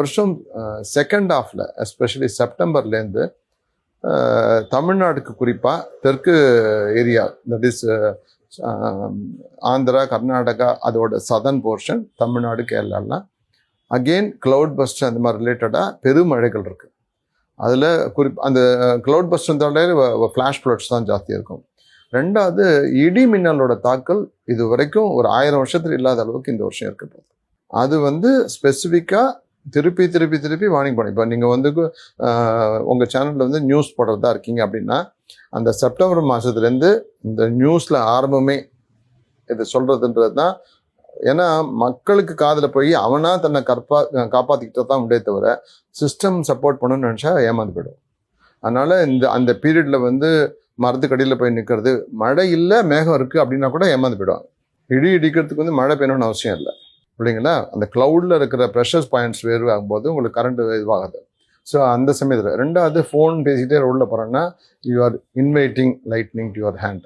வருஷம் செகண்ட் ஹாஃபில் எஸ்பெஷலி செப்டம்பர்லேருந்து தமிழ்நாடுக்கு குறிப்பாக தெற்கு area, that is Andhra, Karnataka, அதோட சதர்ன் போர்ஷன், தமிழ்நாடு, கேரளாலாம் அகெயின் கிளவுட் பஸ்ட் அந்த மாதிரி ரிலேட்டடாக பெருமழைகள் இருக்குது. அதில் அந்த கிளவுட் பஸ்ட் ஃப்ளாஷ் ஃப்ளட்ஸ் தான் ஜாஸ்தியாக இருக்கும். ரெண்டாவது, இடி மின்னலோட தாக்கல் இது வரைக்கும் ஒரு 1000 வருஷத்துல இல்லாத அளவுக்கு இந்த வருஷம் இருக்க போகுது. அது ஸ்பெசிஃபிக்காக திருப்பி வார்னிங் பண்ணி, இப்போ நீங்கள் உங்கள் சேனலில் நியூஸ் போடுறதா இருக்கீங்க அப்படின்னா, அந்த செப்டம்பர் மாதத்துலேருந்து இந்த நியூஸில் ஆரம்பமே இது சொல்கிறதுன்றது தான். ஏன்னா மக்களுக்கு காதில் போய் அவனா தன்னை காப்பாற்றிக்கிட்டு தான் உண்டே தவிர சிஸ்டம் சப்போர்ட் பண்ணணும்னு நினச்சா ஏமாந்து போயிடும். அதனால் அந்த பீரியடில் மரத்துக்கடியில் போய் நிற்கிறது, மழை இல்லை மேகம் இருக்குது அப்படின்னா கூட ஏமாந்து போயிடுவாங்க. இடிக்கிறதுக்கு மழை பெய்யணும்னு அவசியம் இல்லை இல்லைங்களா? அந்த க்ளவுடில் இருக்கிற ப்ரெஷர் பாயிண்ட்ஸ் வேறு ஆகும்போது உங்களுக்கு கரண்ட் இதுவாகுது. ஸோ அந்த சமயத்தில் ரெண்டாவது, ஃபோன் பேசிக்கிட்டே ரோடில் போகிறோன்னா you are inviting lightning to your hand.